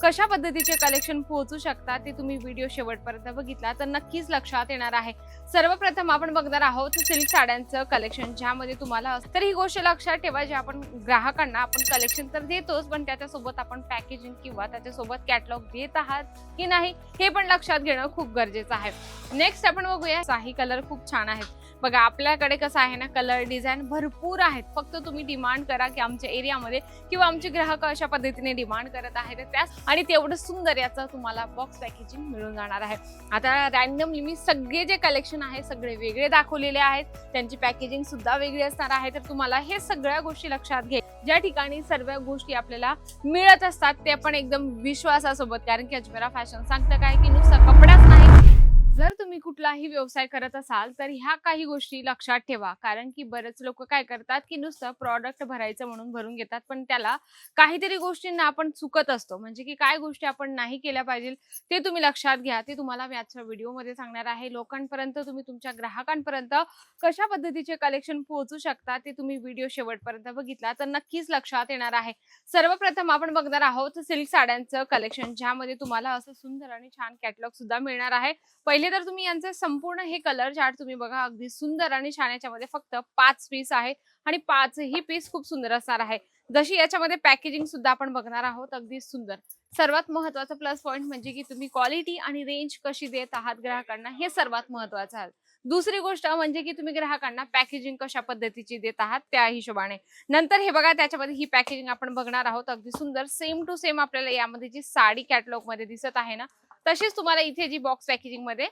कशा पद्धतीचे कलेक्शन पोहोचू शकतात ते तुम्ही व्हिडिओ शेवटपर्यंत बघितला तर नक्कीच लक्षात येणार आहे। सर्वप्रथम आपण बघणार आहोत सिल्क साड्यांचं कलेक्शन, ज्यामध्ये तुम्हाला तर ही गोष्ट लक्षात ठेवा, जे आपण ग्राहकांना आपण कलेक्शन तर देतोच, पण त्याच्यासोबत आपण पॅकेजिंग किंवा त्याच्यासोबत कॅटलॉग देत आहात की नाही हे पण लक्षात घेणं खूप गरजेचं आहे। नेक्स्ट आपण बघूया, शाही कलर खूप छान आहेत बघा। आपल्याकडे कसं आहे ना, कलर डिझाईन भरपूर आहेत, फक्त तुम्ही डिमांड करा की आमच्या एरियामध्ये किंवा आमचे ग्राहक अशा पद्धतीने डिमांड करत आहेत त्यास, आणि तेवढं सुंदर याचं तुम्हाला बॉक्स पॅकेजिंग मिळून जाणार आहे। आता रॅन्डमली मी सगळे जे कलेक्शन आहे सगळे वेगळे दाखवलेले आहेत, त्यांची पॅकेजिंग सुद्धा वेगळी असणार आहे। तर तुम्हाला हे सगळ्या गोष्टी लक्षात घ्या, ज्या ठिकाणी सर्व गोष्टी आपल्याला मिळत असतात ते पण एकदम विश्वासासोबत, कारण की अजमेरा फॅशन सांगतं काय की नुसतं कपडाच नाही, जर तुम्ही कुठलाही व्यवसाय करत असाल तर ह्या काही गोष्टी लक्षात ठेवा। कारण की बरेच लोक काय करतात की नुसतं प्रॉडक्ट भरायचं म्हणून भरून घेतात, पण त्याला काहीतरी गोष्टींना आपण चुकत असतो, म्हणजे की काय गोष्टी आपण नाही केल्या पाहिजे ते तुम्ही लक्षात घ्या। ते तुम्हाला मी आजच्या व्हिडिओमध्ये सांगणार आहे। लोकांपर्यंत तुम्ही तुमच्या ग्राहकांपर्यंत कशा पद्धतीचे कलेक्शन पोहोचू शकता ते तुम्ही व्हिडिओ शेवटपर्यंत बघितला तर नक्कीच लक्षात येणार आहे। सर्वप्रथम आपण बघणार आहोत सिल्क साड्यांचं कलेक्शन, ज्यामध्ये तुम्हाला असं सुंदर आणि छान कॅटलॉग सुद्धा मिळणार आहे। पहिले तर तुम्ही यांचे संपूर्ण हे कलर चार्ट तुम्ही बघा, अगदी सुंदर आणि छान। याच्यामध्ये फक्त 5 पीस आहे आणि 5ही पीस खूप सुंदर असणार आहे। जशी याच्यामध्ये पॅकेजिंग सुद्धा आपण बघणार आहोत, अगदी सुंदर। सर्वात महत्त्वाचा प्लस पॉइंट म्हणजे की तुम्ही क्वालिटी आणि रेंज कशी देत आहात ग्राहकांना, हे सर्वात महत्त्वाचं आहे। दुसरी गोष्ट म्हणजे की तुम्ही ग्राहकांना पॅकेजिंग कशा पद्धतीची देत आहात त्या हिशोबाने। नंतर हे बघा, त्याच्यामध्ये ही पॅकेजिंग आपण बघणार आहोत, अगदी सुंदर सेम टू सेम आपल्याला यामध्ये जी साडी कॅटलॉग मध्ये दिसत आहे ना, तशीच तुम्हाला इथे जी बॉक्स पॅकेजिंग मध्ये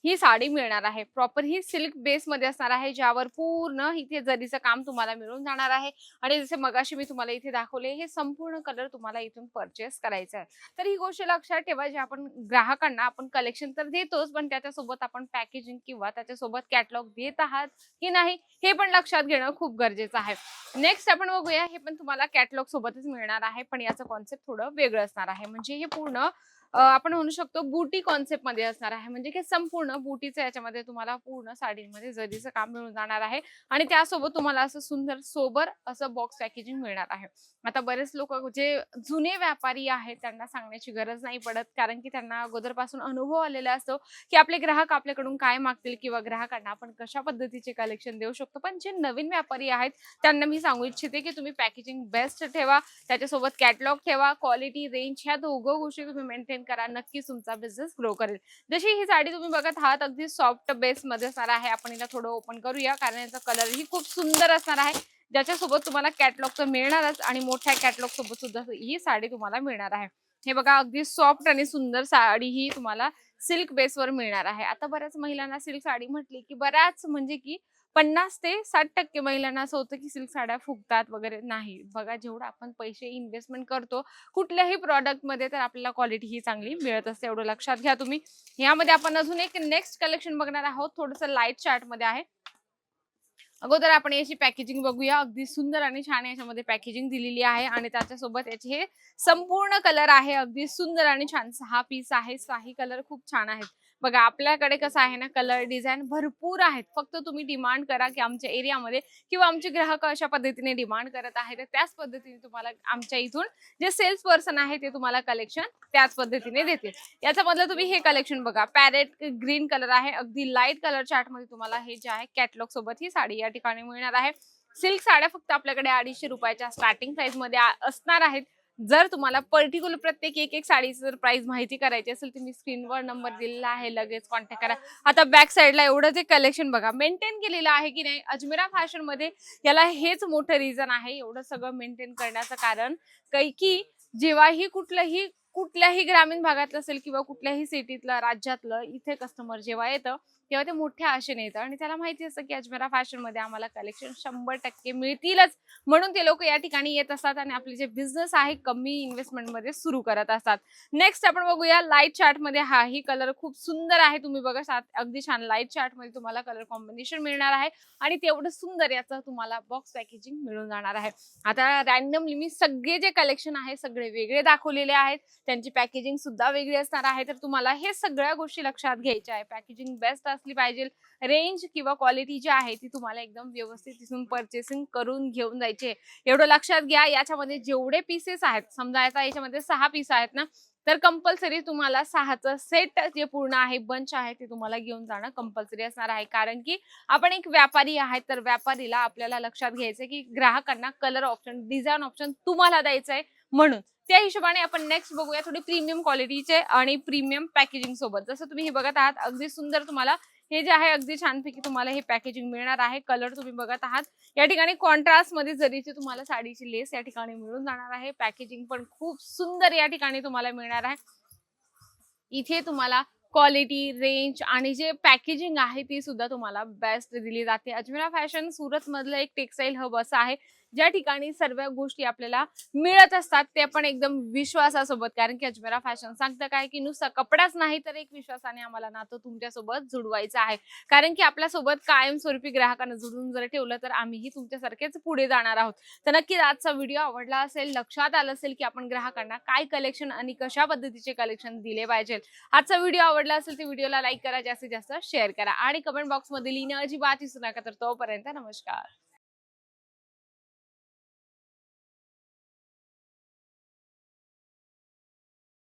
ही साडी मिळणार आहे। प्रॉपर ही सिल्क बेस मध्ये असणार आहे, ज्यावर पूर्ण इथे जरीचं काम तुम्हाला मिळून जाणार आहे। आणि जसे मगाशी मी तुम्हाला इथे दाखवले, हे संपूर्ण कलर तुम्हाला इथून परचेस करायचा आहे। तर ही गोष्ट लक्षात ठेवा, जे आपण ग्राहकांना आपण कलेक्शन तर देतोच, पण त्याच्यासोबत आपण पॅकेजिंग किंवा त्याच्यासोबत कॅटलॉग देत आहात की नाही हे पण लक्षात घेणं खूप गरजेचं आहे। नेक्स्ट आपण बघूया, हे पण तुम्हाला कॅटलॉग सोबतच मिळणार आहे, पण याचं कॉन्सेप्ट थोडं वेगळं असणार आहे। म्हणजे हे पूर्ण आपण म्हणू शकतो बुटी कॉन्सेप्ट मध्ये असणार आहे, म्हणजे की संपूर्ण बुटीचं याच्यामध्ये तुम्हाला पूर्ण साडीमध्ये जरीचं काम मिळून जाणार आहे आणि त्यासोबत तुम्हाला असं सुंदर सोबर असं बॉक्स पॅकेजिंग मिळणार आहे। आता बरेच लोक जे जुने व्यापारी आहेत त्यांना सांगण्याची गरज नाही पडत, कारण की त्यांना अगोदरपासून अनुभव आलेला असतो की आपले ग्राहक आपल्याकडून काय मागतील किंवा ग्राहकांना आपण कशा पद्धतीचे कलेक्शन देऊ शकतो। पण जे नवीन व्यापारी आहेत त्यांना मी सांगू इच्छिते की तुम्ही पॅकेजिंग बेस्ट ठेवा, त्याच्यासोबत कॅटलॉग ठेवा, क्वालिटी रेंज ह्या दोघं गोष्टी तुम्ही मेंटेन करा, नक्कीच तुमचा बिझनेस ग्रो करेल। जशी ही साडी तुम्ही बघत आहात, अगदी सॉफ्ट बेस मध्ये असणार आहे। आपण हिला थोडं ओपन करूया, कारण याचा कलर ही खूप सुंदर असणार आहे, ज्याच्यासोबत तुम्हाला कॅटलॉग तर मिळणारच आणि मोठ्या कॅटलॉग सोबत सुद्धा ही साडी तुम्हाला मिळणार आहे। हे बघा, अगदी सॉफ्ट आणि सुंदर साडी ही तुम्हाला सिल्क बेसवर मिळणार आहे। आता बऱ्याच महिलांना सिल्क साडी म्हटली की बऱ्याच म्हणजे की 50 ते 60% महिलांना असं होतं की सिल्क साड्या फुगतात वगैरे। नाही बघा, जेवढा आपण पैसे इन्व्हेस्टमेंट करतो कुठल्याही प्रॉडक्ट मध्ये, तर आपल्याला क्वालिटी ही चांगली मिळत असते, एवढं लक्षात घ्या तुम्ही। यामध्ये आपण अजून एक नेक्स्ट कलेक्शन बघणार आहोत, थोडंसं लाईट चार्ट मध्ये आहे। अगोदर आपण याची पॅकेजिंग बघूया, अगदी सुंदर आणि छान याच्यामध्ये पॅकेजिंग दिलेली आहे आणि त्याच्यासोबत याचे हे संपूर्ण कलर आहे, अगदी सुंदर आणि छान। 6 पीस आहे, 6ही कलर खूप छान आहेत बघा। आपल्याकडे कसं आहे ना, कलर डिझाईन भरपूर आहेत, फक्त तुम्ही डिमांड करा की आमच्या एरियामध्ये किंवा आमचे ग्राहक अशा पद्धतीने डिमांड करत आहेत, तर त्याच पद्धतीने तुम्हाला आमच्या इथून जे सेल्स पर्सन आहे ते तुम्हाला कलेक्शन त्याच पद्धतीने देतील। याच्यामधलं तुम्ही हे कलेक्शन बघा, पॅरेट ग्रीन कलर आहे, अगदी लाईट कलर चार्ट मध्ये तुम्हाला हे जे आहे कॅटलॉग सोबत ही साडी या ठिकाणी मिळणार आहे। सिल्क साड्या फक्त आपल्याकडे 250 रुपयाच्या स्टार्टिंग प्राइस मध्ये असणार आहेत। जर तुम्हाला पर्टिक्युलर प्रत्येक एक साडीची जर प्राइस माहिती करायची असेल तर मी स्क्रीनवर नंबर दिलेला आहे, लगेच कॉन्टॅक्ट करा। आता बॅक साईडला एवढं जे कलेक्शन बघा मेंटेन केलेलं आहे की नाही अजमेरा फॅशन मध्ये, याला हेच मोठं रिझन आहे एवढं सगळं मेंटेन करण्याचं कारण, की जेव्हाही कुठल्याही ग्रामीण भागातलं असेल किंवा कुठल्याही सिटीतलं राज्यातलं इथे कस्टमर जेव्हा येतं तेव्हा ते मोठ्या आशेने येतं आणि त्याला माहिती असतं की अजमेरा फॅशन मध्ये आम्हाला कलेक्शन 100% मिळतीलच, म्हणून ते लोक या ठिकाणी येत असतात आणि आपले जे बिझनेस आहे कमी इन्व्हेस्टमेंट मध्ये सुरू करत असतात। नेक्स्ट आपण बघूया लाईट चार्ट मध्ये, हा ही कलर खूप सुंदर आहे, तुम्ही बघा अगदी छान लाईट चार्ट मध्ये तुम्हाला कलर कॉम्बिनेशन मिळणार आहे आणि तेवढं सुंदर याचं तुम्हाला बॉक्स पॅकेजिंग मिळून जाणार आहे। आता रॅन्डमली मी सगळे जे कलेक्शन आहे सगळे वेगळे दाखवलेले आहेत, त्यांची पॅकेजिंग सुद्धा वेगळी असणार आहे। तर तुम्हाला हे सगळ्या गोष्टी लक्षात घ्यायच्या आहे, पॅकेजिंग बेस्ट असली पाहिजे, रेंज किंवा क्वालिटी जी आहे ती तुम्हाला एकदम व्यवस्थित तिथून परचेसिंग करून घेऊन जायचे, एवढं लक्षात घ्या। याच्यामध्ये जेवढे पीसेस आहेत, समजा आता याच्यामध्ये 6 पीस आहेत ना, तर कंपल्सरी तुम्हाला 6चं सेट जे पूर्ण आहे बंच आहे ते तुम्हाला घेऊन जाणं कंपल्सरी असणार आहे. कारण की आपण एक व्यापारी आहे, तर व्यापारीला आपल्याला लक्षात घ्यायचंय की ग्राहकांना कलर ऑप्शन, डिझाइन ऑप्शन तुम्हाला द्यायचंय म्हणून. त्या हिशोबाने आपण नेक्स्ट बघूया थोडी प्रीमियम क्वालिटीचे आणि प्रीमियम पॅकेजिंग सोबत. जसं तुम्ही हे बघत आहात अगदी सुंदर तुम्हाला हे जे आहे अगदी छानपैकी तुम्हाला हे पॅकेजिंग मिळणार आहे. कलर तुम्ही बघत आहात या ठिकाणी कॉन्ट्रास्ट मध्ये जरीची तुम्हाला साडीची लेस या ठिकाणी मिळून जाणार आहे. पॅकेजिंग पण खूप सुंदर या ठिकाणी तुम्हाला मिळणार आहे. इथे तुम्हाला क्वालिटी, रेंज आणि जे पॅकेजिंग आहे ती सुद्धा तुम्हाला बेस्ट दिली जाते. अजमेरा फॅशन सुरत मधलं एक टेक्सटाईल हब असं आहे ज्या ठिकाणी सर्व गोष्टी आपल्याला मिळत असतात ते पण एकदम विश्वासासोबत. कारण की अजमेरा फॅशन सांगतं काय की नुसता कपडाच नाही तर एक विश्वासाने आम्हाला नातं तुमच्यासोबत जुडवायचं आहे. कारण की आपल्यासोबत कायमस्वरूपी ग्राहकांना जुडून जर ठेवलं तर आम्हीही तुमच्यासारखेच पुढे जाणार आहोत. तर नक्कीच आजचा व्हिडिओ आवडला असेल, लक्षात आलं असेल की आपण ग्राहकांना काय कलेक्शन आणि कशा पद्धतीचे कलेक्शन दिले पाहिजे. आजचा व्हिडिओ आवडला असेल तर व्हिडिओला लाईक करा, जास्तीत जास्त शेअर करा आणि कमेंट बॉक्समध्ये लिहिणं अजिबात विसरू नका. तर तोपर्यंत नमस्कार.